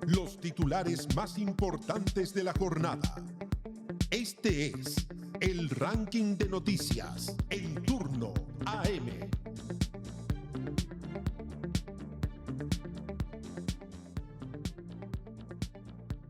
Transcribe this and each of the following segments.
Los titulares más importantes de la jornada. Este es el ranking de noticias, El Turno AM.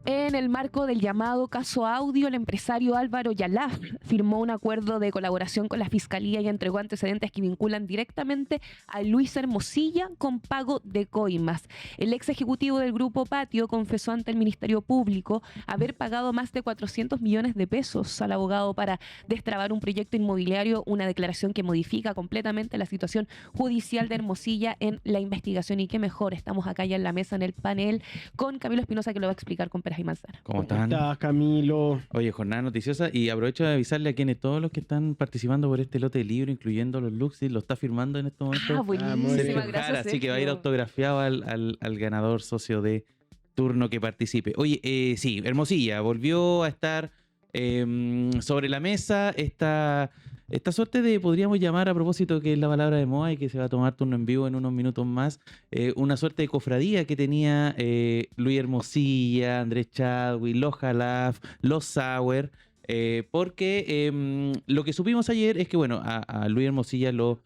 En el marco del llamado caso Audio, el empresario Álvaro Yalaf firmó un acuerdo de colaboración con la Fiscalía y entregó antecedentes que vinculan directamente a Luis Hermosilla con pago de coimas. El ex ejecutivo del Grupo Patio confesó ante el Ministerio Público haber pagado más de 400 millones de pesos al abogado para destrabar un proyecto inmobiliario, una declaración que modifica completamente la situación judicial de Hermosilla en la investigación. Y qué mejor, estamos acá ya en la mesa, en el panel, con Camilo Espinosa, que lo va a explicar con peras y manzanas. ¿Cómo están? ¿Cómo estás, Camilo? Oye, jornada noticiosa, y aprovecho de avisarle a todos los que están participando por este lote de libro, incluyendo los Luxis, lo está firmando en este momento Buenísima, Sergio gracias, Jara, así que va a ir Sergio. autografiado al ganador socio de turno que participe. Oye, sí, Hermosilla volvió a estar sobre la mesa esta suerte de, podríamos llamar, a propósito que es la palabra de moda y que se va a tomar turno en vivo en unos minutos más, una suerte de cofradía que tenía Luis Hermosilla, Andrés Chadwick, los Jalaf, los Sauer, porque lo que supimos ayer es que, bueno, a Luis Hermosilla lo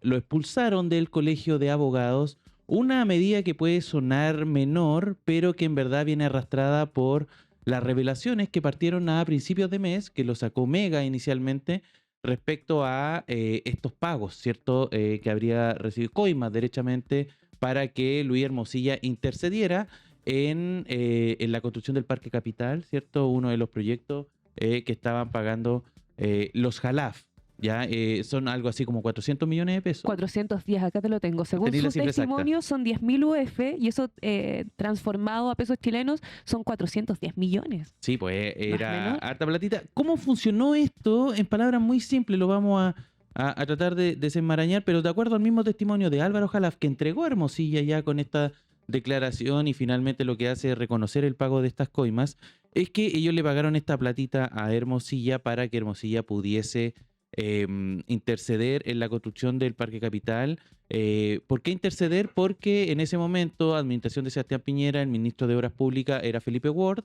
expulsaron del colegio de abogados, una medida que puede sonar menor, pero que en verdad viene arrastrada por las revelaciones que partieron a principios de mes, que lo sacó Mega inicialmente, respecto a estos pagos, ¿cierto? Que habría recibido coimas derechamente para que Luis Hermosilla intercediera en la construcción del Parque Capital, ¿cierto? Uno de los proyectos que estaban pagando los Jalaf. Ya son algo así como 400 millones de pesos. 410, acá te lo tengo. Según Tenés la su cifra testimonio, son 10.000 UF y eso transformado a pesos chilenos son 410 millones. Sí, pues Más o era menos. harta platita. ¿Cómo funcionó esto? En palabras muy simples lo vamos a tratar de desenmarañar, pero de acuerdo al mismo testimonio de Álvaro Jalaf, que entregó a Hermosilla ya con esta declaración y finalmente lo que hace es reconocer el pago de estas coimas, es que ellos le pagaron esta platita a Hermosilla para que Hermosilla pudiese interceder en la construcción del Parque Capital. ¿Por qué interceder? Porque en ese momento, administración de Sebastián Piñera, el ministro de Obras Públicas era Felipe Ward,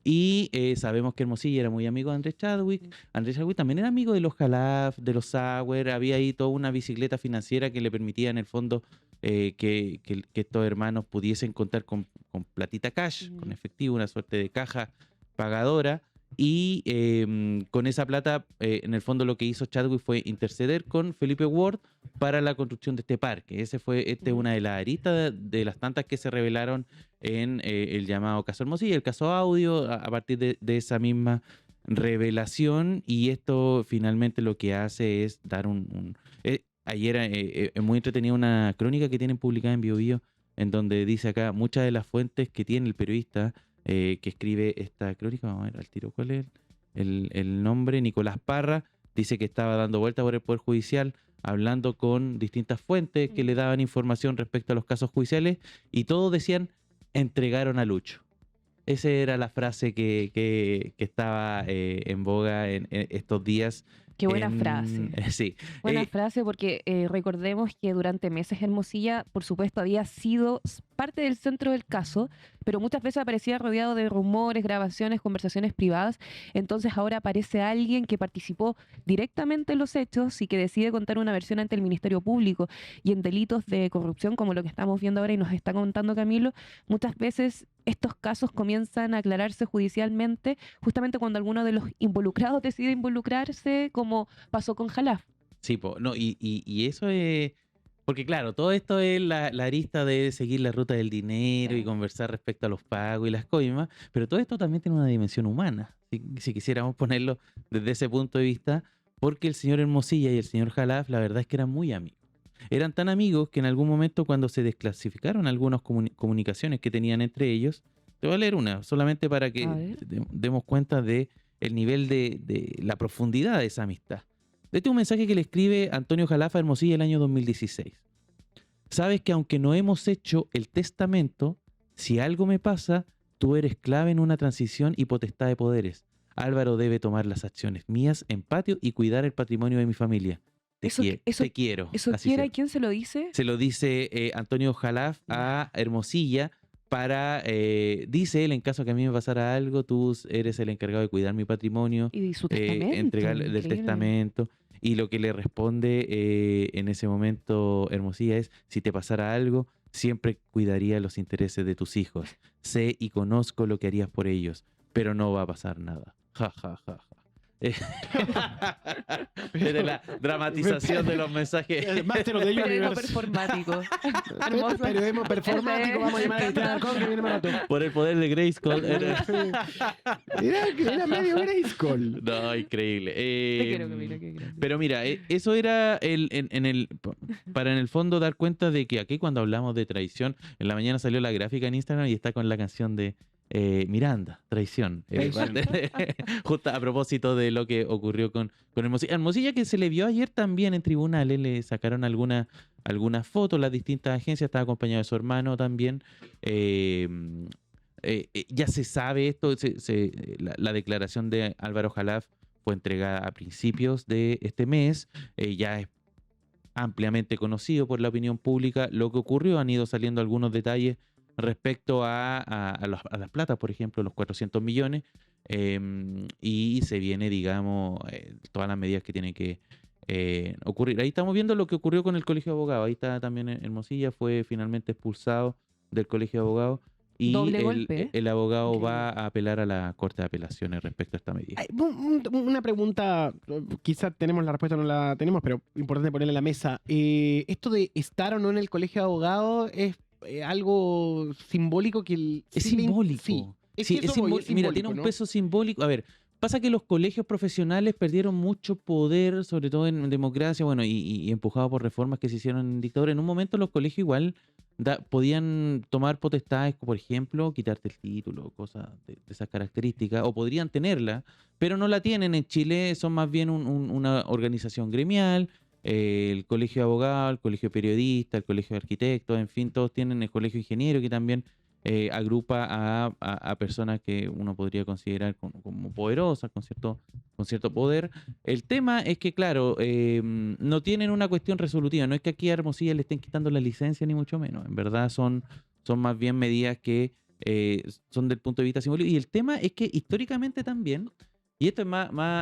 y sabemos que Hermosilla era muy amigo de Andrés Chadwick. Andrés Chadwick también era amigo de los Jalaf, de los Sauer. Había ahí toda una bicicleta financiera que le permitía en el fondo que estos hermanos pudiesen contar con platita cash, con efectivo, una suerte de caja pagadora. Y con esa plata, en el fondo lo que hizo Chadwick fue interceder con Felipe Ward para la construcción de este parque. Esta es una de las aristas de las tantas que se revelaron en el llamado caso Hermosilla, el caso Audio, a partir de esa misma revelación. Y esto finalmente lo que hace es dar ayer es muy entretenida una crónica que tienen publicada en BioBio, en donde dice acá muchas de las fuentes que tiene el periodista que escribe esta crónica. Vamos a ver al tiro cuál es el nombre. Nicolás Parra dice que estaba dando vuelta por el Poder Judicial, hablando con distintas fuentes que le daban información respecto a los casos judiciales, y todos decían, entregaron a Lucho. Esa era la frase que estaba en boga en estos días. Qué buena frase. Sí. Buena frase, porque recordemos que durante meses Hermosilla, por supuesto, había sido parte del centro del caso, pero muchas veces aparecía rodeado de rumores, grabaciones, conversaciones privadas. Entonces ahora aparece alguien que participó directamente en los hechos y que decide contar una versión ante el Ministerio Público. Y en delitos de corrupción, como lo que estamos viendo ahora y nos está contando Camilo, muchas veces estos casos comienzan a aclararse judicialmente justamente cuando alguno de los involucrados decide involucrarse, como pasó con Jalaf. Sí, no, y eso es... Porque claro, todo esto es la arista de seguir la ruta del dinero y conversar respecto a los pagos y las coimas, pero todo esto también tiene una dimensión humana, si quisiéramos ponerlo desde ese punto de vista, porque el señor Hermosilla y el señor Jalaf, la verdad es que eran muy amigos. Eran tan amigos que en algún momento, cuando se desclasificaron algunas comunicaciones que tenían entre ellos, te voy a leer una, solamente para que demos cuenta de el nivel de la profundidad de esa amistad. Este es un mensaje que le escribe Antonio Jalaf a Hermosilla el año 2016. Sabes que aunque no hemos hecho el testamento, si algo me pasa, tú eres clave en una transición y potestad de poderes. Álvaro debe tomar las acciones mías en patio y cuidar el patrimonio de mi familia. Te quiero. ¿Eso quiere? ¿A quién se lo dice? Se lo dice Antonio Jalaf a Hermosilla para, dice él, en caso que a mí me pasara algo, tú eres el encargado de cuidar mi patrimonio, Y su testamento. entregarle del increíble. testamento. Y lo que le responde en ese momento Hermosilla es, si te pasara algo, siempre cuidaría los intereses de tus hijos. Sé y conozco lo que harías por ellos, pero no va a pasar nada. Ja, ja, ja, ja. Era la dramatización de los mensajes. El Master of the Periodismo Universe. performático. Hermoso. Periodismo performático, vamos a llamar a Cristina Arcón, que viene barato. Por el poder de Grayskull. Era medio Grayskull. No, increíble. Te quiero, Camila, qué grande. Pero mira, eso era para en el fondo dar cuenta de que aquí cuando hablamos de traición, en la mañana salió la gráfica en Instagram y está con la canción de Miranda, traición. Traición. Justo a propósito de lo que ocurrió con Hermosilla. Hermosilla, que se le vio ayer también en tribunales, le sacaron algunas fotos, las distintas agencias, estaba acompañado de su hermano también. Ya se sabe esto, la declaración de Álvaro Jalaf fue entregada a principios de este mes, ya es ampliamente conocido por la opinión pública lo que ocurrió, han ido saliendo algunos detalles respecto a las platas, por ejemplo, los 400 millones, y se viene, digamos, todas las medidas que tienen que ocurrir. Ahí estamos viendo lo que ocurrió con el Colegio de Abogados, ahí está también Hermosilla, fue finalmente expulsado del Colegio de Abogados. Y Doble golpe, ¿eh? el abogado Increíble. va a apelar a la Corte de Apelaciones respecto a esta medida. Ay, una pregunta, quizá tenemos la respuesta o no la tenemos, pero importante ponerla en la mesa. ¿Esto de estar o no en el colegio de abogados es algo simbólico que Es sí le simbólico. Sí, es Sí, que es eso voy, simbólico. Mira, tiene un ¿no? peso simbólico. A ver, pasa que los colegios profesionales perdieron mucho poder, sobre todo en democracia, bueno, y empujado por reformas que se hicieron en dictadura. En un momento los colegios igual podían tomar potestades, por ejemplo, quitarte el título, cosas de esas características, o podrían tenerla, pero no la tienen. En Chile son más bien una organización gremial. El colegio de abogados, el colegio de periodistas, el colegio de arquitectos, en fin, todos tienen el colegio de ingenieros que también agrupa a personas que uno podría considerar como poderosas, con cierto poder. El tema es que, claro, no tienen una cuestión resolutiva. No es que aquí a Hermosilla le estén quitando la licencia, ni mucho menos. En verdad son más bien medidas que son del punto de vista simbólico. Y el tema es que históricamente también, y esto es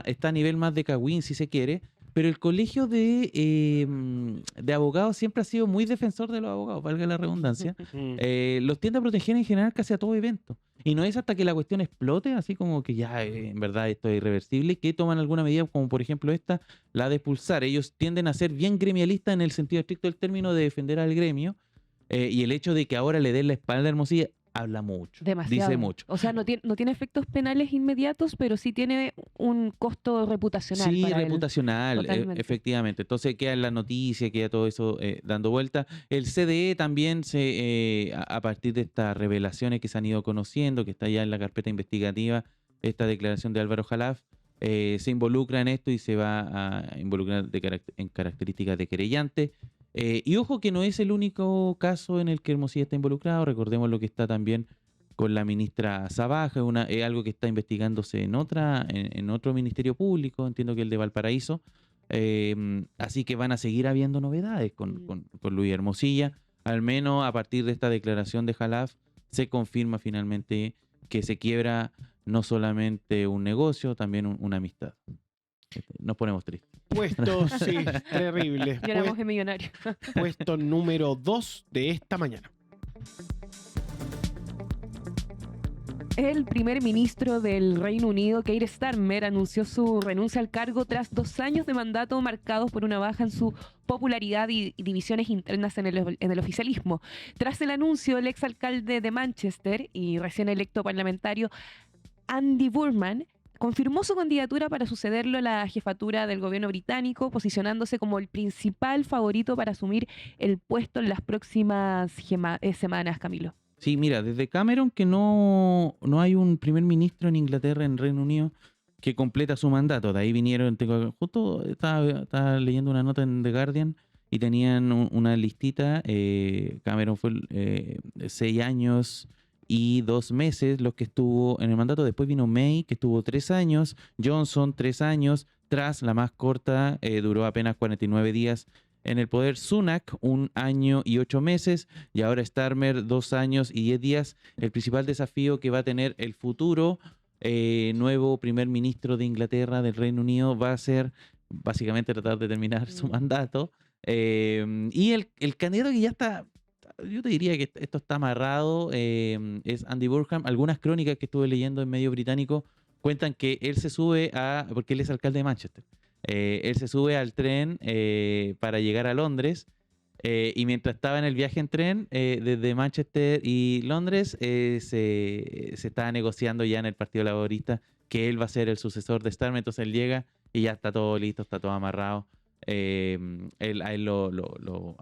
está a nivel más de Cagüín, si se quiere, pero el colegio de abogados siempre ha sido muy defensor de los abogados, valga la redundancia. Los tiende a proteger en general casi a todo evento. Y no es hasta que la cuestión explote, así como que ya en verdad esto es irreversible, que toman alguna medida, como por ejemplo esta, la de expulsar. Ellos tienden a ser bien gremialistas en el sentido estricto del término de defender al gremio. Y el hecho de que ahora le den la espalda a Hermosilla habla mucho, Demasiado. dice mucho. O sea, no tiene efectos penales inmediatos, pero sí tiene un costo reputacional. Sí, para él. reputacional, Totalmente. efectivamente. Entonces queda en la noticia, queda todo eso dando vuelta. El CDE también, a partir de estas revelaciones que se han ido conociendo, que está ya en la carpeta investigativa, esta declaración de Álvaro Jalaf, se involucra en esto y se va a involucrar en características de querellante. Y ojo que no es el único caso en el que Hermosilla está involucrado. Recordemos lo que está también con la ministra Sabaja, es algo que está investigándose en otro ministerio público, entiendo que el de Valparaíso. Así que van a seguir habiendo novedades con Luis Hermosilla. Al menos a partir de esta declaración de Jalaf se confirma finalmente que se quiebra no solamente un negocio, también una amistad. Nos ponemos tristes. Puesto, sí, terrible. Lloramos en Millonario. Puesto número 2 de esta mañana. El primer ministro del Reino Unido, Keir Starmer, anunció su renuncia al cargo tras 2 años de mandato marcados por una baja en su popularidad y divisiones internas en el oficialismo. Tras el anuncio, el exalcalde de Manchester y recién electo parlamentario Andy Burnham confirmó su candidatura para sucederlo a la jefatura del gobierno británico, posicionándose como el principal favorito para asumir el puesto en las próximas semanas, Camilo. Sí, mira, desde Cameron que no hay un primer ministro en Inglaterra, en Reino Unido, que completa su mandato. De ahí vinieron, justo estaba leyendo una nota en The Guardian y tenían una listita. Cameron fue 6 años y 2 meses los que estuvo en el mandato. Después vino May, que estuvo 3 años. Johnson, 3 años. Truss, la más corta, duró apenas 49 días en el poder Sunak 1 año y 8 meses y ahora Starmer 2 años y 10 días. El principal desafío que va a tener el futuro nuevo primer ministro de Inglaterra, del Reino Unido, va a ser básicamente tratar de terminar su mandato. Y el candidato que ya está, yo te diría que esto está amarrado, es Andy Burnham. Algunas crónicas que estuve leyendo en medio británico cuentan que él se sube porque él es alcalde de Manchester, él se sube al tren para llegar a Londres. Y mientras estaba en el viaje en tren desde Manchester y Londres, se estaba negociando ya en el Partido Laborista que él va a ser el sucesor de Starmer. Entonces él llega y ya está todo listo, está todo amarrado.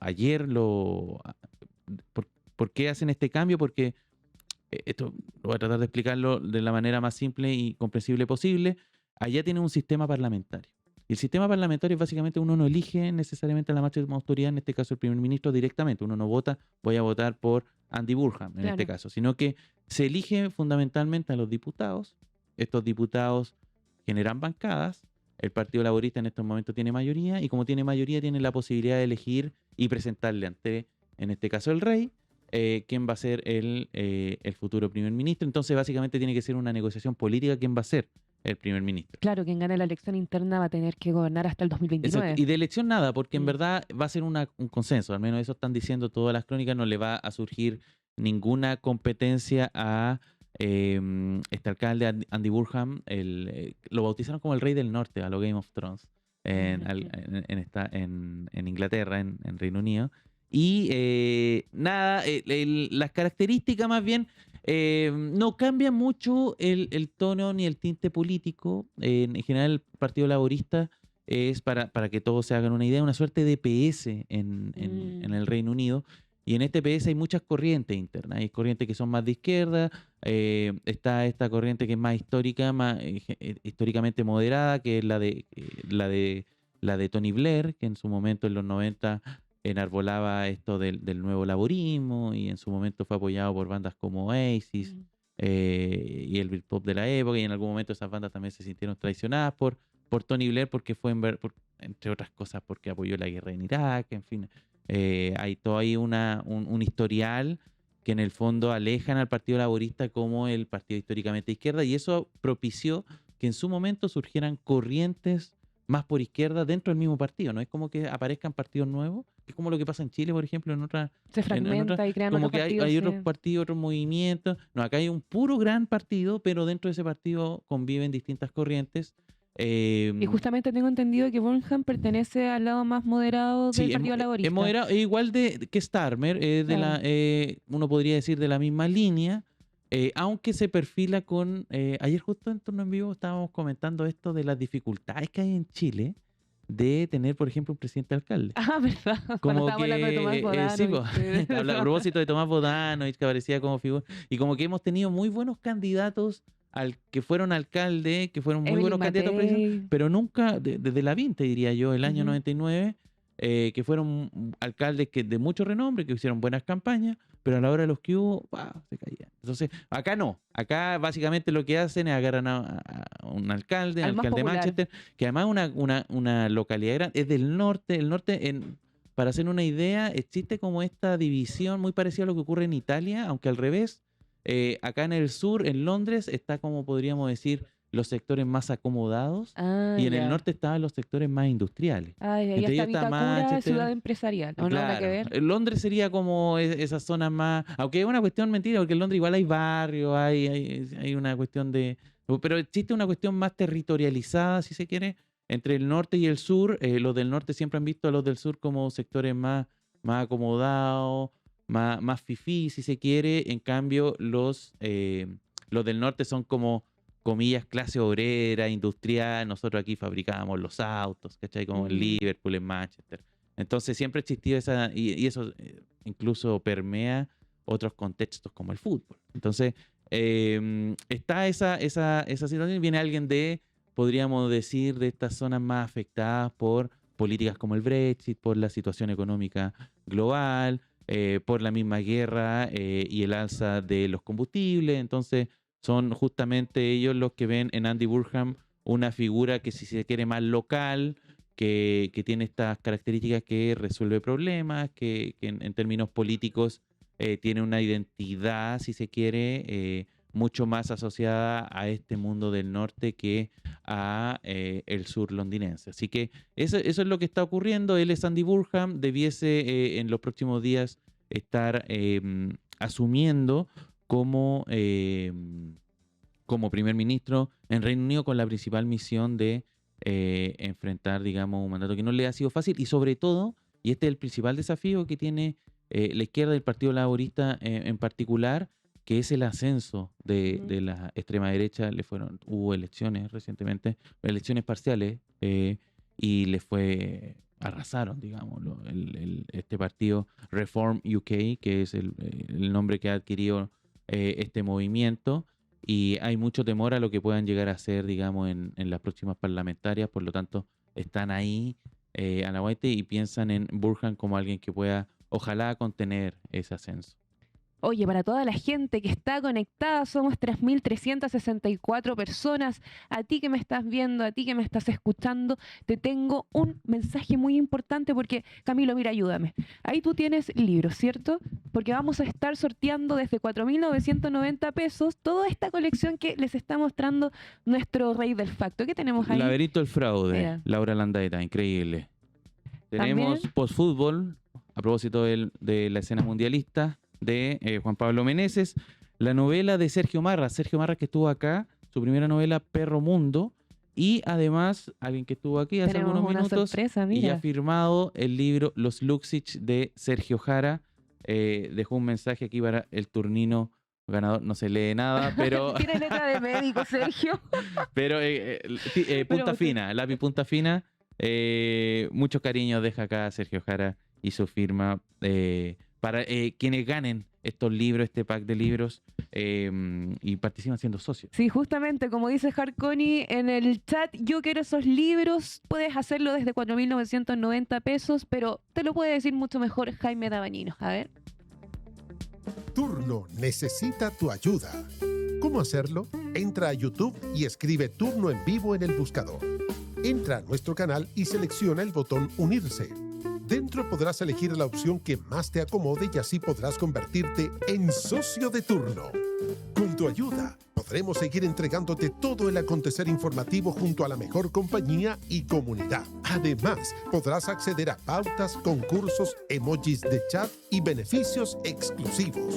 Ayer ¿por qué hacen este cambio? Porque esto lo voy a tratar de explicarlo de la manera más simple y comprensible posible. Allá tienen un sistema parlamentario. Y el sistema parlamentario es básicamente uno no elige necesariamente a la máxima autoridad, en este caso el primer ministro, directamente. Uno no vota, voy a votar por Andy Burnham en este caso, sino que se elige fundamentalmente a los diputados. Estos diputados generan bancadas. El Partido Laborista en estos momentos tiene mayoría y como tiene mayoría tiene la posibilidad de elegir y presentarle ante, en este caso, el rey, quién va a ser el futuro primer ministro. Entonces básicamente tiene que ser una negociación política quién va a ser el primer ministro. Claro, quien gane la elección interna va a tener que gobernar hasta el 2029. Exacto. Y de elección nada, porque en verdad va a ser un consenso, al menos eso están diciendo todas las crónicas, no le va a surgir ninguna competencia a este alcalde Andy Burnham. Lo bautizaron como el rey del norte a lo Game of Thrones en Inglaterra, en Reino Unido. Y nada, las características más bien no cambia mucho el tono ni el tinte político. En general el Partido Laborista es, para que todos se hagan una idea, una suerte de PS en el Reino Unido. Y en este PS hay muchas corrientes internas. Hay corrientes que son más de izquierda, está esta corriente que es más histórica, más históricamente moderada, que es la de Tony Blair, que en su momento en los 90 enarbolaba esto del nuevo laborismo y en su momento fue apoyado por bandas como Oasis y el Britpop de la época, y en algún momento esas bandas también se sintieron traicionadas por Tony Blair porque entre otras cosas, porque apoyó la guerra en Irak, en fin. Hay todo ahí un historial que en el fondo alejan al Partido Laborista como el partido históricamente de izquierda, y eso propició que en su momento surgieran corrientes más por izquierda dentro del mismo partido. No es como que aparezcan partidos nuevos, es como lo que pasa en Chile, por ejemplo, se fragmenta y crean como otros que partidos. hay otros partidos, otros movimientos. No, acá hay un puro gran partido, pero dentro de ese partido conviven distintas corrientes. Y justamente tengo entendido que Burnham pertenece al lado más moderado del Partido Laborista. Es moderado, es igual que Starmer, uno podría decir de la misma línea, aunque se perfila con... ayer justo en Turno en Vivo estábamos comentando esto de las dificultades que hay en Chile de tener, por ejemplo, un presidente alcalde. Ah, ¿verdad? Como estábamos hablando de Tomás Bodano. Sí, a propósito de Tomás Bodano, que aparecía como figura. Y como que hemos tenido muy buenos candidatos que fueron alcalde, que fueron muy Evelyn buenos candidatos, Matei. pero nunca, desde la 20 diría yo, el año Ujú. 99, que fueron alcaldes de mucho renombre, que hicieron buenas campañas, pero a la hora de los que hubo, se caían. Entonces, acá no. Acá básicamente lo que hacen es agarrar a un alcalde, Al un más alcalde de popular. Manchester, que además una localidad grande, es del norte. El norte, para hacer una idea, existe como esta división muy parecida a lo que ocurre en Italia, aunque al revés. Acá en el sur, en Londres, está como podríamos decir los sectores más acomodados, y en el norte estaban los sectores más industriales. Ahí Entre está ellos está Vitacura, Manchester. ciudad empresarial. ¿O no? Nada que ver. Londres sería como esas zonas más, aunque es una cuestión mentira, porque en Londres igual hay barrios, hay una cuestión pero existe una cuestión más territorializada, si se quiere, entre el norte y el sur. Los del norte siempre han visto a los del sur como sectores más acomodados, más fifí, si se quiere. En cambio, los del norte son como, comillas, clase obrera, industrial. Nosotros aquí fabricábamos los autos, ¿cachai? Como en Liverpool, en Manchester. Entonces siempre ha existido esa, y eso incluso permea otros contextos como el fútbol. Entonces está esa situación. Viene alguien podríamos decir, de estas zonas más afectadas por políticas como el Brexit, por la situación económica global, por la misma guerra y el alza de los combustibles. Entonces son justamente ellos los que ven en Andy Burnham una figura que, si se quiere, más local, que tiene estas características, que resuelve problemas, que en términos políticos tiene una identidad, si se quiere, mucho más asociada a este mundo del norte que a el sur londinense. Así que eso es lo que está ocurriendo. Él es Andy Burnham, debiese en los próximos días estar asumiendo como primer ministro en Reino Unido, con la principal misión de enfrentar, digamos, un mandato que no le ha sido fácil, y sobre todo, y este es el principal desafío que tiene la izquierda y el Partido Laborista en particular, que es el ascenso de la extrema derecha. Hubo elecciones recientemente, elecciones parciales, y arrasaron, digamos, este partido Reform UK, que es el nombre que ha adquirido este movimiento, y hay mucho temor a lo que puedan llegar a hacer, digamos, en las próximas parlamentarias. Por lo tanto, están ahí a la vuelta y piensan en Burnham como alguien que pueda, ojalá, contener ese ascenso. Oye, para toda la gente que está conectada, somos 3.364 personas. A ti que me estás viendo, a ti que me estás escuchando, te tengo un mensaje muy importante porque, Camilo, mira, ayúdame. Ahí tú tienes libros, ¿cierto? Porque vamos a estar sorteando desde 4.990 pesos toda esta colección que les está mostrando nuestro rey del facto. ¿Qué tenemos ahí? Laberinto del fraude, Mira. Laura Landaeta, increíble. Tenemos También Postfútbol, a propósito de la escena mundialista, de Juan Pablo Meneses, la novela de Sergio Marra, que estuvo acá, su primera novela, Perro Mundo, y además alguien que estuvo aquí hace tenemos algunos una minutos sorpresa, y mira. ha firmado el libro Los Luxich de Sergio Jara. Dejó un mensaje aquí para el turnino ganador, no se lee nada, pero Tiene letra de médico, Sergio. pero punta fina, lápiz punta fina. Mucho cariño deja acá Sergio Jara y su firma para quienes ganen estos libros, este pack de libros, y participan siendo socios. Sí, justamente, como dice Harconi en el chat, yo quiero esos libros. Puedes hacerlo desde 4.990 pesos, pero te lo puede decir mucho mejor Jaime Dabañino. A ver. Turno necesita tu ayuda. ¿Cómo hacerlo? Entra a YouTube y escribe Turno en Vivo en el buscador. Entra a nuestro canal y selecciona el botón Unirse. Dentro podrás elegir la opción que más te acomode y así podrás convertirte en socio de Turno. Con tu ayuda, podremos seguir entregándote todo el acontecer informativo junto a la mejor compañía y comunidad. Además, podrás acceder a pautas, concursos, emojis de chat y beneficios exclusivos.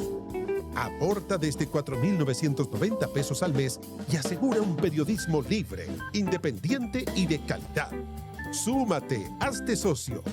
Aporta desde 4.990 pesos al mes y asegura un periodismo libre, independiente y de calidad. Súmate, hazte socio.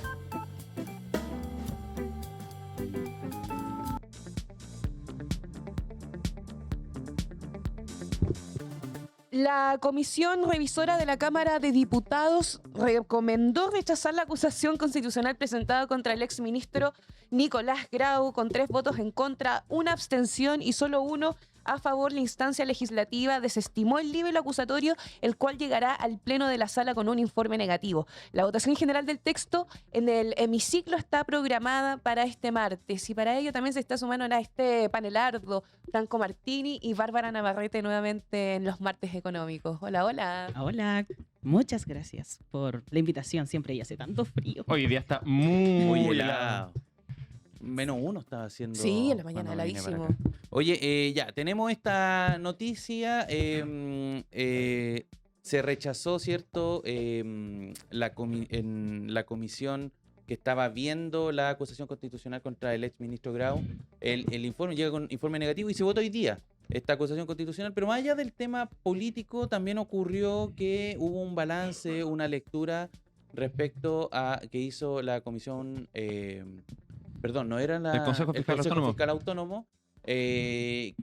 La Comisión Revisora de la Cámara de Diputados recomendó rechazar la acusación constitucional presentada contra el exministro Nicolás Grau con 3 votos en contra, 1 abstención y solo 1 a favor. La instancia legislativa desestimó el libelo acusatorio, el cual llegará al pleno de la sala con un informe negativo. La votación general del texto en el hemiciclo está programada para este martes, y para ello también se está sumando a este panelardo Franco Martini y Bárbara Navarrete nuevamente en los martes económicos. Hola, hola. Hola, muchas gracias por la invitación. Siempre y hace tanto frío. Hoy día está muy helado. -1 estaba haciendo. Sí, en la mañana cuando vine para heladísimo. acá. Oye, ya, tenemos esta noticia. Se rechazó, ¿cierto? En la comisión que estaba viendo la acusación constitucional contra el exministro Grau. El informe llega con informe negativo y se vota hoy día esta acusación constitucional. Pero más allá del tema político, también ocurrió que hubo un balance, una lectura respecto a que hizo la comisión. Perdón, no era El Consejo Fiscal Autónomo, que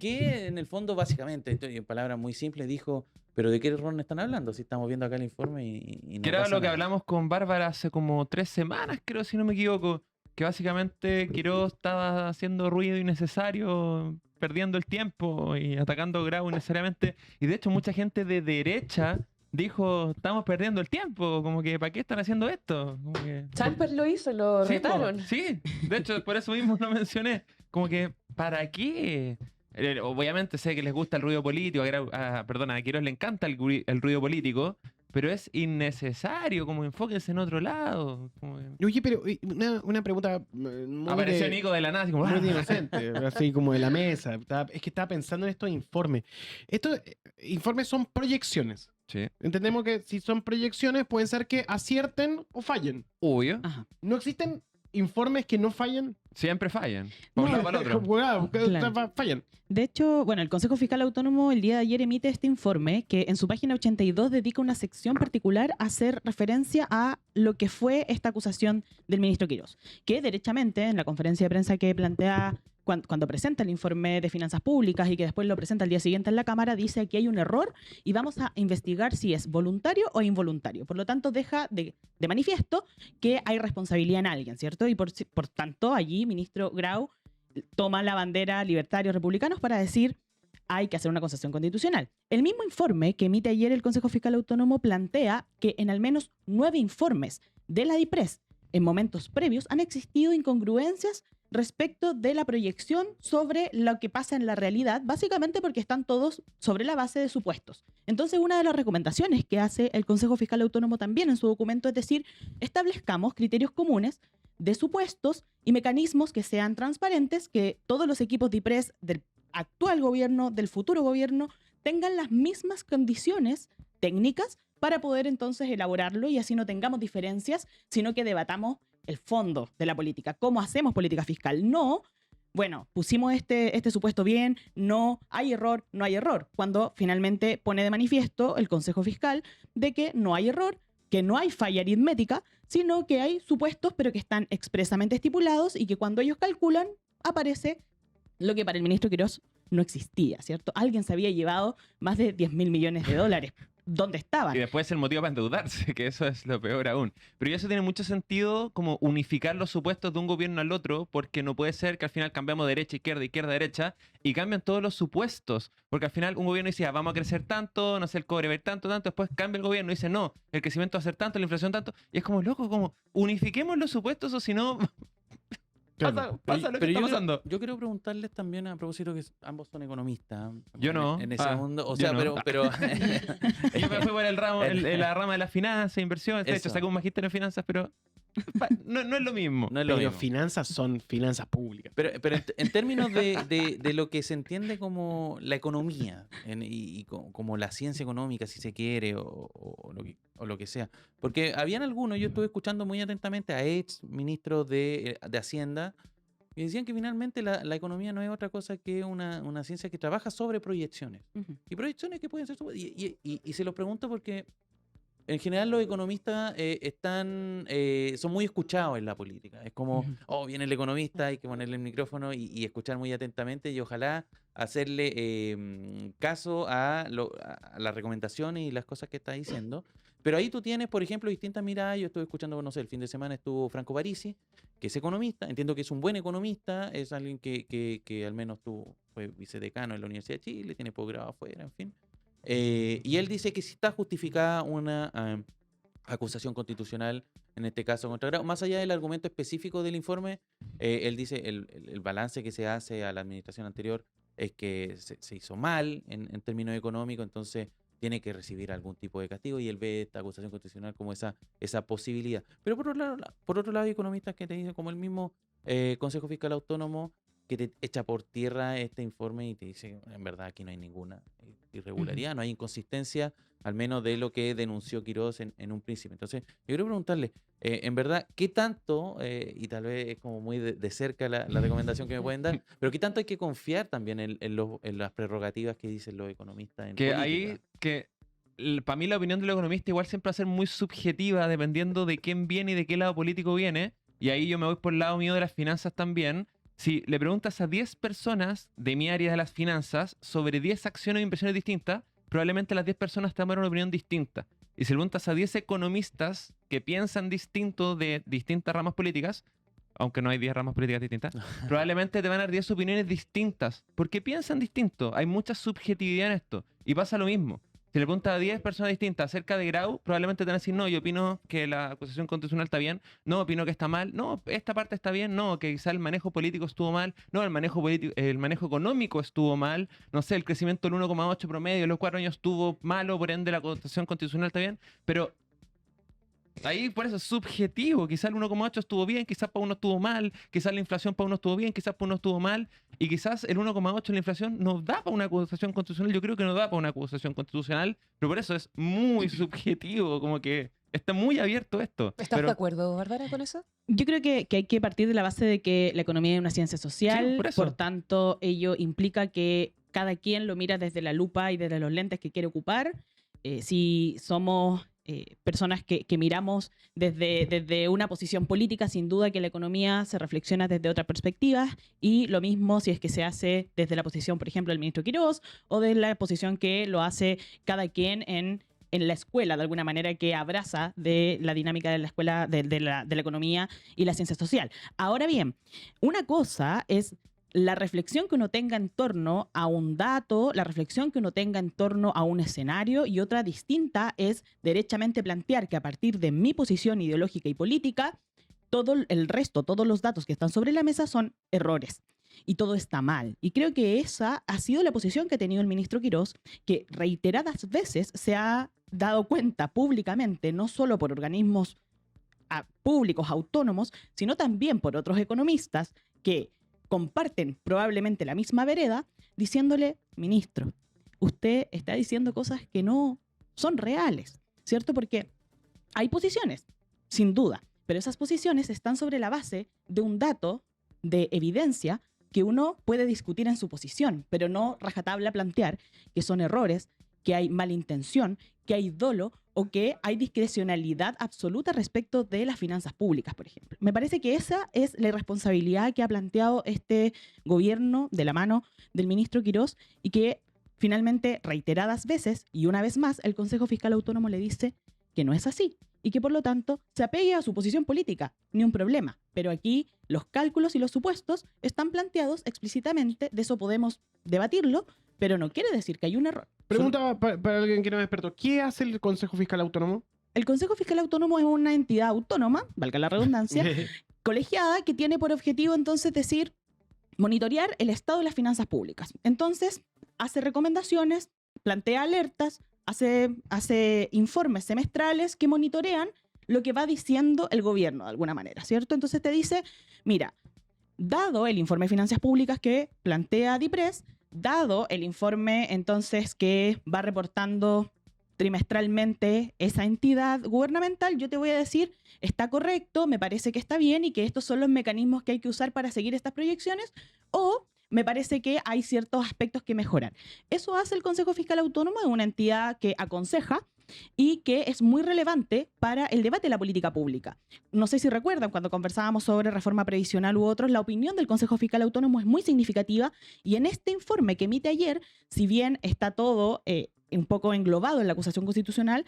en el fondo, básicamente, en palabras muy simples, dijo: ¿pero de qué error están hablando? Si estamos viendo acá el informe y no que era pasa lo que nada. hablamos con Bárbara hace como 3 semanas, creo, si no me equivoco, que básicamente Quirós estaba haciendo ruido innecesario, perdiendo el tiempo y atacando a Grau innecesariamente, y de hecho mucha gente de derecha dijo: estamos perdiendo el tiempo, como que ¿para qué están haciendo esto? Como que... Champer lo hizo, lo Sí, retaron. sí, de hecho por eso mismo lo mencioné, como que ¿para qué? Obviamente sé que les gusta el ruido político, a Quirós le encanta el ruido político, pero es innecesario, como enfóquense en otro lado. Oye, pero una pregunta muy Apareció Nico de la nada, así como, muy de inocente, así como de la mesa. Es que estaba pensando en estos informes. Estos informes son proyecciones. Sí. Entendemos que si son proyecciones, pueden ser que acierten o fallen. Obvio. Ajá. ¿No existen informes que no fallan? Siempre fallan. Por un No, lado para el otro. Claro. Fallan. De hecho, bueno, el Consejo Fiscal Autónomo el día de ayer emite este informe que en su página 82 dedica una sección particular a hacer referencia a lo que fue esta acusación del ministro Quirós, que derechamente en la conferencia de prensa que plantea cuando presenta el informe de finanzas públicas y que después lo presenta al día siguiente en la Cámara, dice aquí hay un error y vamos a investigar si es voluntario o involuntario. Por lo tanto, deja de manifiesto que hay responsabilidad en alguien, ¿cierto? Y por tanto, allí, ministro Grau toma la bandera libertarios republicanos para decir hay que hacer una concesión constitucional. El mismo informe que emite ayer el Consejo Fiscal Autónomo plantea que en al menos 9 informes de la DIPRES en momentos previos han existido incongruencias respecto de la proyección sobre lo que pasa en la realidad, básicamente porque están todos sobre la base de supuestos. Entonces, una de las recomendaciones que hace el Consejo Fiscal Autónomo también en su documento es decir, establezcamos criterios comunes de supuestos y mecanismos que sean transparentes, que todos los equipos DIPRES del actual gobierno, del futuro gobierno, tengan las mismas condiciones técnicas para poder entonces elaborarlo y así no tengamos diferencias, sino que debatamos el fondo de la política. ¿Cómo hacemos política fiscal? No, bueno, pusimos este supuesto bien, no hay error, no hay error. Cuando finalmente pone de manifiesto el Consejo Fiscal de que no hay error, que no hay falla aritmética, sino que hay supuestos pero que están expresamente estipulados y que cuando ellos calculan aparece lo que para el ministro Quirós no existía, ¿cierto? Alguien se había llevado más de 10.000 millones de dólares. ¿Dónde estaban? Y después el motivo para endeudarse, que eso es lo peor aún. Pero ya eso tiene mucho sentido como unificar los supuestos de un gobierno al otro, porque no puede ser que al final cambiamos derecha, izquierda, derecha, y cambian todos los supuestos. Porque al final un gobierno dice, vamos a crecer tanto, no sé, el cobre va a ir tanto, después cambia el gobierno y dice, no, el crecimiento va a ser tanto, la inflación tanto, y es como, loco, como unifiquemos los supuestos o si no... Pasa lo que está pasando. Yo quiero preguntarles también a propósito que ambos son economistas. Yo no. En ese mundo. O yo sea, no. pero yo me fui por el ramo, la rama de las finanzas, inversiones. De hecho, saqué un magíster en finanzas, pero no es lo mismo. no es lo Pero mismo. finanzas son finanzas públicas. Pero en términos de lo que se entiende como la economía y como la ciencia económica, si se quiere, o lo que sea. Porque habían algunos, yo estuve escuchando muy atentamente a ex ministros de Hacienda, y decían que finalmente la economía no es otra cosa que una ciencia que trabaja sobre proyecciones. Ujú. Y proyecciones que pueden ser... Y se los pregunto porque en general los economistas son muy escuchados en la política. Es como, Ujú. viene el economista, hay que ponerle el micrófono y escuchar muy atentamente y ojalá hacerle caso a las recomendaciones y las cosas que está diciendo. Pero ahí tú tienes, por ejemplo, distintas miradas. Yo estuve escuchando, no sé, el fin de semana estuvo Franco Parisi, que es economista. Entiendo que es un buen economista, es alguien que al menos fue vicedecano en la Universidad de Chile, tiene posgrado afuera, en fin. Y él dice que si está justificada una acusación constitucional, en este caso contra Grau. Más allá del argumento específico del informe, él dice el balance que se hace a la administración anterior es que se hizo mal en términos económicos, entonces tiene que recibir algún tipo de castigo y él ve esta acusación constitucional como esa posibilidad. Pero por otro lado hay economistas que te dicen, como el mismo Consejo Fiscal Autónomo, que te echa por tierra este informe y te dice, en verdad aquí no hay ninguna irregularidad, no hay inconsistencia, al menos de lo que denunció Quirós en un principio. Entonces, yo quiero preguntarle, en verdad, ¿qué tanto, y tal vez es como muy de cerca la recomendación que me pueden dar, pero qué tanto hay que confiar también en las prerrogativas que dicen los economistas en Que política? ahí, para mí la opinión del economista igual siempre va a ser muy subjetiva dependiendo de quién viene y de qué lado político viene, y ahí yo me voy por el lado mío de las finanzas también. Si le preguntas a 10 personas de mi área de las finanzas sobre 10 acciones o inversiones distintas, probablemente las 10 personas te van a dar una opinión distinta. Y si le preguntas a 10 economistas que piensan distinto de distintas ramas políticas, aunque no hay 10 ramas políticas distintas, probablemente te van a dar 10 opiniones distintas, porque piensan distinto. Hay mucha subjetividad en esto. Y pasa lo mismo. Si le preguntas a 10 personas distintas acerca de Grau, probablemente te van a decir, no, yo opino que la acusación constitucional está bien, no, opino que está mal, no, esta parte está bien, no, que quizá el manejo político estuvo mal, no, el manejo económico estuvo mal, no sé, el crecimiento del 1,8 promedio en los 4 años estuvo malo, por ende la acusación constitucional está bien, pero ahí por eso es subjetivo, quizás el 1,8 estuvo bien, quizás para uno estuvo mal, quizás la inflación para uno estuvo bien, quizás para uno estuvo mal, y quizás el 1,8 de la inflación no da para una acusación constitucional, yo creo que no da para una acusación constitucional, pero por eso es muy subjetivo, como que está muy abierto esto. ¿Estás Pero de acuerdo, Bárbara, con eso? Yo creo que hay que partir de la base de que la economía es una ciencia social, Sí, por eso. tanto, ello implica que cada quien lo mira desde la lupa y desde los lentes que quiere ocupar. Si somos personas que miramos desde una posición política, sin duda que la economía se reflexiona desde otra perspectiva, y lo mismo si es que se hace desde la posición, por ejemplo, del ministro Quirós, o de la posición que lo hace cada quien en la escuela, de alguna manera, que abraza de la dinámica de la escuela, de la economía y la ciencia social. Ahora bien, una cosa es la reflexión que uno tenga en torno a un dato, la reflexión que uno tenga en torno a un escenario, y otra distinta es derechamente plantear que a partir de mi posición ideológica y política, todo el resto, todos los datos que están sobre la mesa son errores y todo está mal. Y creo que esa ha sido la posición que ha tenido el ministro Quirós, que reiteradas veces se ha dado cuenta públicamente, no solo por organismos públicos autónomos, sino también por otros economistas que comparten probablemente la misma vereda, diciéndole: ministro, usted está diciendo cosas que no son reales, ¿cierto? Porque hay posiciones, sin duda, pero esas posiciones están sobre la base de un dato de evidencia que uno puede discutir en su posición, pero no rajatabla plantear que son errores, que hay malintención, que hay dolo o que hay discrecionalidad absoluta respecto de las finanzas públicas, por ejemplo. Me parece que esa es la irresponsabilidad que ha planteado este gobierno de la mano del ministro Quirós, y que finalmente reiteradas veces y una vez más el Consejo Fiscal Autónomo le dice que no es así y que por lo tanto se apegue a su posición política, ni un problema. Pero aquí los cálculos y los supuestos están planteados explícitamente, de eso podemos debatirlo, pero no quiere decir que hay un error. Pregunta para alguien que no es experto: ¿qué hace el Consejo Fiscal Autónomo? El Consejo Fiscal Autónomo es una entidad autónoma, valga la redundancia, colegiada, que tiene por objetivo entonces decir, monitorear el estado de las finanzas públicas. Entonces, hace recomendaciones, plantea alertas, hace informes semestrales que monitorean lo que va diciendo el gobierno de alguna manera, ¿cierto? Entonces te dice, mira, dado el informe de finanzas públicas que plantea DIPRES, dado el informe entonces que va reportando trimestralmente esa entidad gubernamental, yo te voy a decir, está correcto, me parece que está bien y que estos son los mecanismos que hay que usar para seguir estas proyecciones, o me parece que hay ciertos aspectos que mejorar. Eso hace el Consejo Fiscal Autónomo, de una entidad que aconseja y que es muy relevante para el debate de la política pública. No sé si recuerdan, cuando conversábamos sobre reforma previsional u otros, la opinión del Consejo Fiscal Autónomo es muy significativa, y en este informe que emite ayer, si bien está todo un poco englobado en la acusación constitucional,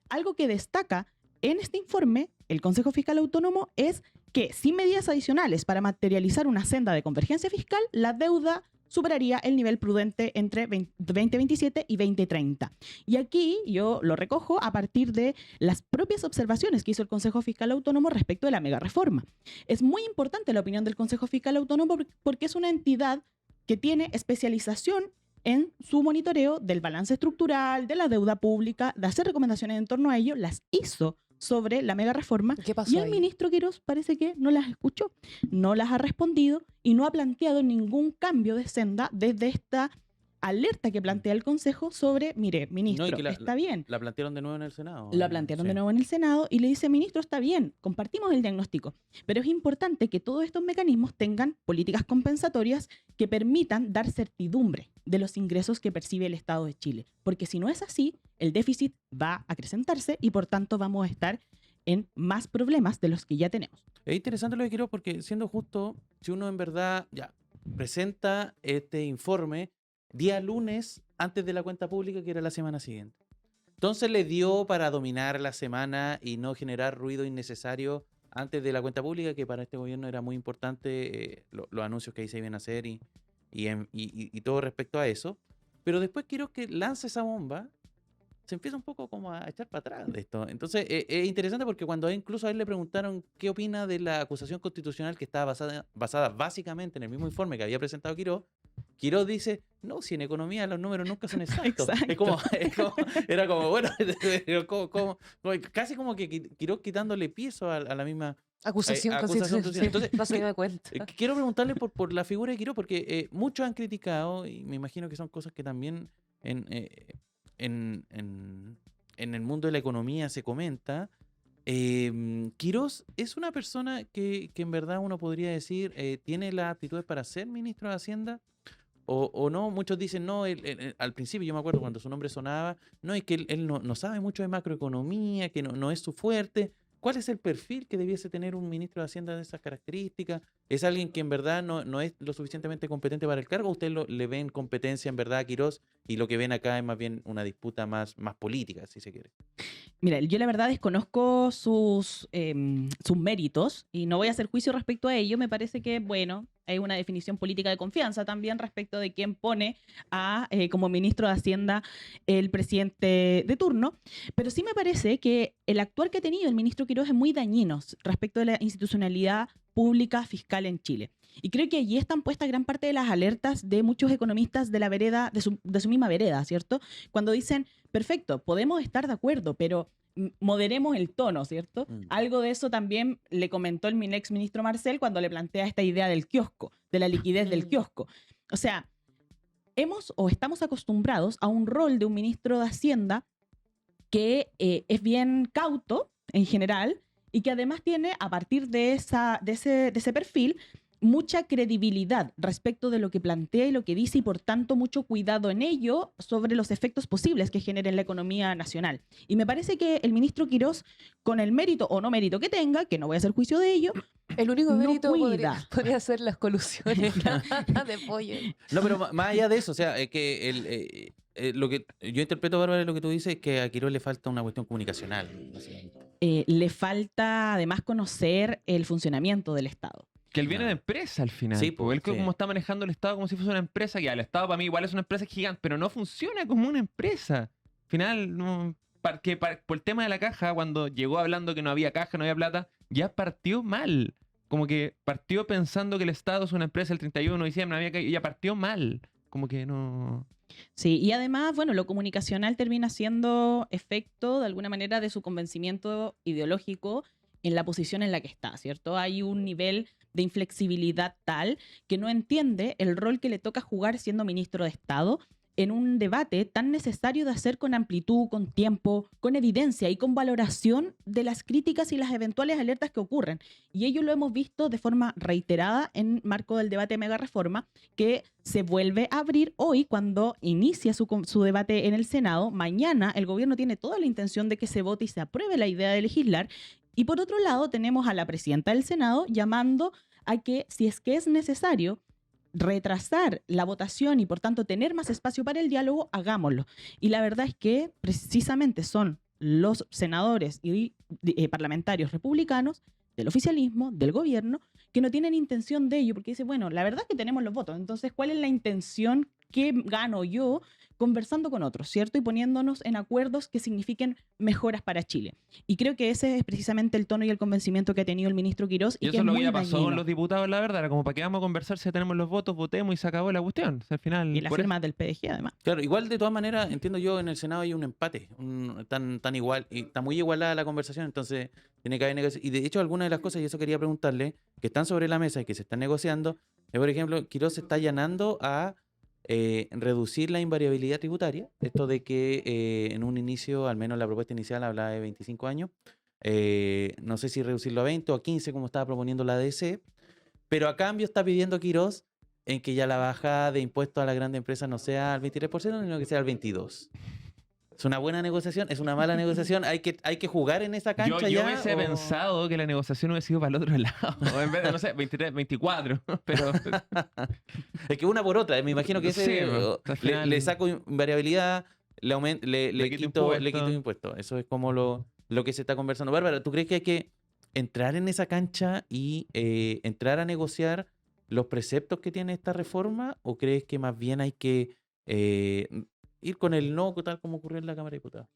algo que destaca en este informe el Consejo Fiscal Autónomo es que sin medidas adicionales para materializar una senda de convergencia fiscal, la deuda superaría el nivel prudente entre 2027 y 2030. Y aquí yo lo recojo a partir de las propias observaciones que hizo el Consejo Fiscal Autónomo respecto de la mega reforma. Es muy importante la opinión del Consejo Fiscal Autónomo porque es una entidad que tiene especialización en su monitoreo del balance estructural, de la deuda pública, de hacer recomendaciones en torno a ello. Las hizo sobre la mega reforma, ¿Qué pasó y el ahí? ministro Quirós parece que no las escuchó, no las ha respondido y no ha planteado ningún cambio de senda desde esta alerta que plantea el Consejo sobre, mire, ministro, No, y que está bien. La plantearon de nuevo en el Senado. La plantearon Sí. de nuevo en el Senado y le dice, ministro, está bien, compartimos el diagnóstico, pero es importante que todos estos mecanismos tengan políticas compensatorias que permitan dar certidumbre de los ingresos que percibe el Estado de Chile, porque si no es así, el déficit va a acrecentarse y por tanto vamos a estar en más problemas de los que ya tenemos. Es interesante lo que quiero, porque siendo justo, si uno en verdad ya presenta este informe día lunes antes de la cuenta pública, que era la semana siguiente, entonces le dio para dominar la semana y no generar ruido innecesario antes de la cuenta pública, que para este gobierno era muy importante los anuncios que ahí se iban a hacer y todo respecto a eso. Pero después quiero que lance esa bomba se empieza un poco como a echar para atrás de esto. Entonces, es interesante porque cuando incluso a él le preguntaron qué opina de la acusación constitucional que estaba basada básicamente en el mismo informe que había presentado Quirós dice, no, si en economía los números nunca son exactos. Era como, bueno, casi como que Quirós quitándole piso a la misma Acusación acusación constitucional. constitucional. Entonces, No se me cuenta. quiero preguntarle por la figura de Quirós, porque muchos han criticado, y me imagino que son cosas que también en el mundo de la economía se comenta. Quirós es una persona que en verdad uno podría decir tiene las aptitudes para ser ministro de Hacienda o no. Muchos dicen no, al principio yo me acuerdo cuando su nombre sonaba, no, es que él no sabe mucho de macroeconomía, que no es su fuerte. ¿Cuál es el perfil que debiese tener un ministro de Hacienda de esas características? ¿Es alguien que en verdad no es lo suficientemente competente para el cargo? ¿O usted le ven competencia en verdad a Quirós y lo que ven acá es más bien una disputa más política, si se quiere? Mira, yo la verdad desconozco sus méritos y no voy a hacer juicio respecto a ello. Me parece que, bueno, hay una definición política de confianza también respecto de quién pone como ministro de Hacienda el presidente de turno. Pero sí me parece que el actuar que ha tenido el ministro Quirós es muy dañino respecto de la institucionalidad pública fiscal en Chile. Y creo que allí están puestas gran parte de las alertas de muchos economistas de la vereda, de su misma vereda, ¿cierto? Cuando dicen, perfecto, podemos estar de acuerdo, pero moderemos el tono, ¿cierto? Algo de eso también le comentó el ex ministro Marcel cuando le plantea esta idea del kiosco, de la liquidez del kiosco. O sea, estamos acostumbrados a un rol de un ministro de Hacienda que es bien cauto en general y que además tiene, a partir de ese perfil, mucha credibilidad respecto de lo que plantea y lo que dice y por tanto mucho cuidado en ello sobre los efectos posibles que genere en la economía nacional. Y me parece que el ministro Quirós, con el mérito o no mérito que tenga, que no voy a hacer juicio de ello, El único no mérito cuida. podría ser las colusiones de pollo. No, pero más allá de eso, o sea, es que lo que yo interpreto, Bárbara, lo que tú dices es que a Quirós le falta una cuestión comunicacional, básicamente. Le falta además conocer el funcionamiento del Estado. Que él viene de empresa al final. Sí, Porque él sí. como está manejando el Estado como si fuese una empresa, que el Estado para mí igual es una empresa gigante, pero no funciona como una empresa. Al final, no, por el tema de la caja, cuando llegó hablando que no había caja, no había plata, ya partió mal. Como que partió pensando que el Estado es una empresa el 31 de diciembre, no había caja, y ya partió mal. Como que no... Sí, y además, bueno, lo comunicacional termina siendo efecto de alguna manera de su convencimiento ideológico en la posición en la que está, ¿cierto? Hay un nivel de inflexibilidad tal que no entiende el rol que le toca jugar siendo ministro de Estado en un debate tan necesario de hacer con amplitud, con tiempo, con evidencia y con valoración de las críticas y las eventuales alertas que ocurren. Y ello lo hemos visto de forma reiterada en marco del debate de mega reforma, que se vuelve a abrir hoy cuando inicia su debate en el Senado. Mañana el gobierno tiene toda la intención de que se vote y se apruebe la idea de legislar. Y por otro lado tenemos a la presidenta del Senado llamando a que, si es que es necesario, retrasar la votación y por tanto tener más espacio para el diálogo, hagámoslo. Y la verdad es que precisamente son los senadores y parlamentarios republicanos del oficialismo, del gobierno, que no tienen intención de ello, porque dice, bueno, la verdad es que tenemos los votos, entonces, ¿cuál es la intención que gano yo conversando con otros, ¿cierto? Y poniéndonos en acuerdos que signifiquen mejoras para Chile. Y creo que ese es precisamente el tono y el convencimiento que ha tenido el ministro Quirós. Y que eso es lo muy que ya pasó dañino. con los diputados, la verdad. Era como, ¿para qué vamos a conversar si ya tenemos los votos? Votemos y se acabó la cuestión. O sea, al final... Y las por eso- firmas del PDG, además. Claro, igual de todas maneras, entiendo yo, en el Senado hay un empate, tan igual, y está muy igualada la conversación, entonces tiene que haber negociación. Y de hecho, algunas de las cosas, y eso quería preguntarle, que están sobre la mesa y que se están negociando, es, por ejemplo, Quirós se está allanando a reducir la invariabilidad tributaria, esto de que en un inicio, al menos la propuesta inicial hablaba de 25 años, no sé si reducirlo a 20 o a 15 como estaba proponiendo la ADC, pero a cambio está pidiendo Quirós en que ya la bajada de impuestos a las grandes empresas no sea al 23%, sino que sea al 22%. ¿Es una buena negociación? ¿Es una mala negociación? ¿Hay que jugar en esa cancha Yo ya? hubiese o- pensado que la negociación hubiese sido para el otro lado. O en vez de, no sé, 23, 24. Pero Es que una por otra. Me imagino que ese Sí, al le final- saco invariabilidad, le quito impuestos. Eso es como lo que se está conversando. Bárbara, ¿tú crees que hay que entrar en esa cancha y entrar a negociar los preceptos que tiene esta reforma? ¿O crees que más bien hay que ir con el no, tal como ocurrió en la Cámara de Diputados.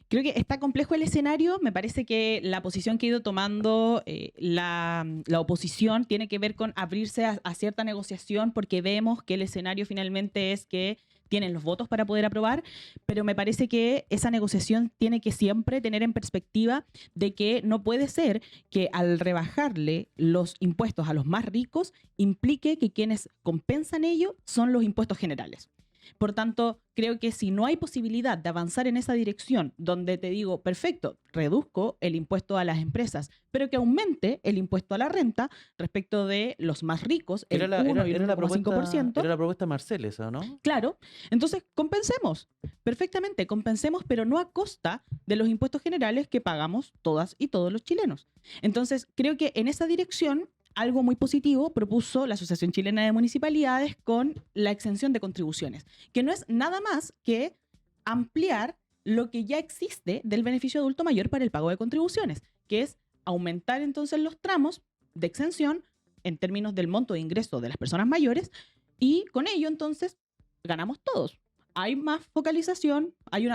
Creo que está complejo el escenario. Me parece que la posición que ha ido tomando la oposición tiene que ver con abrirse a cierta negociación, porque vemos que el escenario finalmente es que tienen los votos para poder aprobar, pero me parece que esa negociación tiene que siempre tener en perspectiva de que no puede ser que al rebajarle los impuestos a los más ricos implique que quienes compensan ello son los impuestos generales. Por tanto, creo que si no hay posibilidad de avanzar en esa dirección, donde te digo, perfecto, reduzco el impuesto a las empresas, pero que aumente el impuesto a la renta respecto de los más ricos, el 1 y el 1,5%. Era la propuesta de Marcel esa, ¿no? Claro, entonces compensemos, perfectamente, compensemos, pero no a costa de los impuestos generales que pagamos todas y todos los chilenos. Entonces, creo que en esa dirección algo muy positivo propuso la Asociación Chilena de Municipalidades con la exención de contribuciones, que no es nada más que ampliar lo que ya existe del beneficio adulto mayor para el pago de contribuciones, que es aumentar entonces los tramos de exención en términos del monto de ingreso de las personas mayores, y con ello entonces ganamos todos. Hay más focalización, hay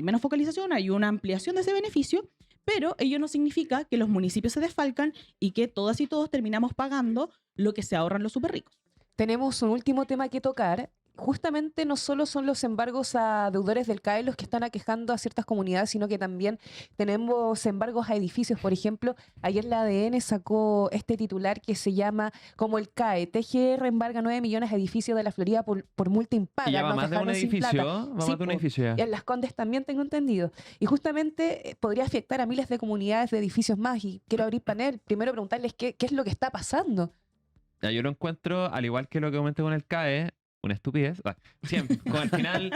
menos focalización, hay una ampliación de ese beneficio, pero ello no significa que los municipios se desfalcan y que todas y todos terminamos pagando lo que se ahorran los súper ricos. Tenemos un último tema que tocar. Justamente no solo son los embargos a deudores del CAE los que están aquejando a ciertas comunidades, sino que también tenemos embargos a edificios. Por ejemplo, ayer la ADN sacó este titular que se llama como el CAE. TGR embarga 9 millones a edificios de la Florida por multa impaga. Y ya va Nos más de un dejaron sin edificio, plata. va más Sí, de un po. edificio ya. Y en Las Condes también tengo entendido. Y justamente podría afectar a miles de comunidades de edificios más. Y quiero abrir panel. Primero preguntarles qué es lo que está pasando. Ya, yo lo encuentro, al igual que lo que comenté con el CAE, una estupidez. Siempre, con al final,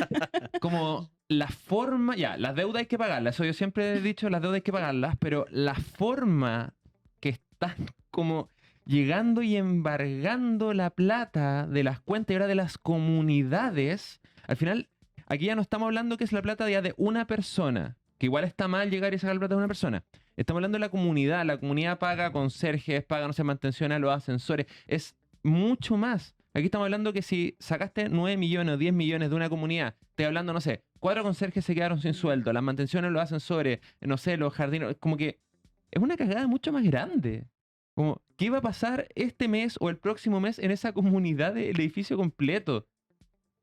como la forma, ya, las deudas hay que pagarlas. Eso yo siempre he dicho, las deudas hay que pagarlas, pero la forma que están como llegando y embargando la plata de las cuentas y ahora de las comunidades, al final, aquí ya no estamos hablando que es la plata ya de una persona, que igual está mal llegar y sacar la plata de una persona. Estamos hablando de la comunidad paga conserjes, paga, no sé, mantención a los ascensores, es mucho más. Aquí estamos hablando que si sacaste 9 millones o 10 millones de una comunidad, estoy hablando, no sé, 4 conserjes se quedaron sin sueldo, las mantenciones, los ascensores, no sé, los jardines, como que es una cagada mucho más grande. Como, ¿qué va a pasar este mes o el próximo mes en esa comunidad del edificio completo?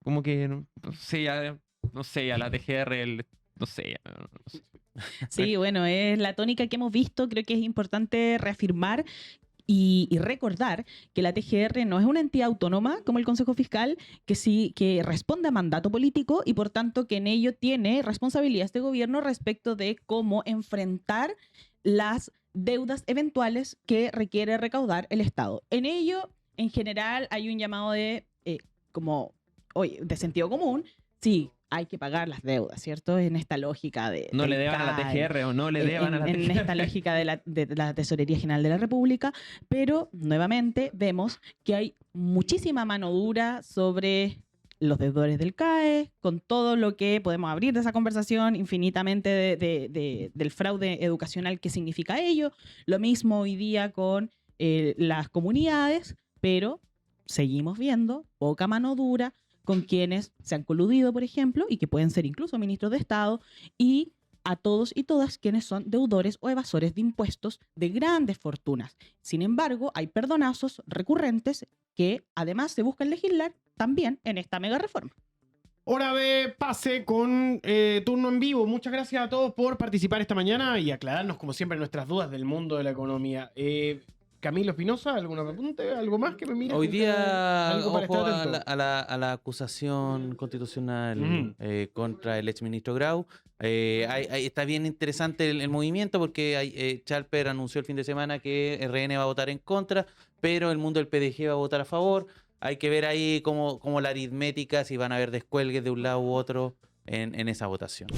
Como que, no sé, a la TGR, no sé. Sí, bueno, es la tónica que hemos visto. Creo que es importante reafirmar y recordar que la TGR no es una entidad autónoma como el Consejo Fiscal, que responde a mandato político y por tanto que en ello tiene responsabilidad este gobierno respecto de cómo enfrentar las deudas eventuales que requiere recaudar el Estado. En ello, en general, hay un llamado de sentido común. Sí, hay que pagar las deudas, ¿cierto? En esta lógica de... No del le deban a la CAE, TGR o no le deban a la TGR. En esta lógica de la Tesorería General de la República, pero nuevamente vemos que hay muchísima mano dura sobre los deudores del CAE, con todo lo que podemos abrir de esa conversación infinitamente del fraude educacional que significa ello. Lo mismo hoy día con las comunidades, pero seguimos viendo poca mano dura con quienes se han coludido, por ejemplo, y que pueden ser incluso ministros de Estado, y a todos y todas quienes son deudores o evasores de impuestos de grandes fortunas. Sin embargo, hay perdonazos recurrentes que además se buscan legislar también en esta mega reforma. Hora de pase con turno en vivo. Muchas gracias a todos por participar esta mañana y aclararnos, como siempre, nuestras dudas del mundo de la economía. Camilo Espinosa, ¿algún apunte? ¿Algo más que me mire? Hoy día, Algo para ojo estar atento. a la acusación constitucional contra el exministro Grau. Está bien interesante el movimiento porque Chalper anunció el fin de semana que RN va a votar en contra, pero el mundo del PDG va a votar a favor. Hay que ver ahí cómo la aritmética, si van a haber descuelgues de un lado u otro en esa votación.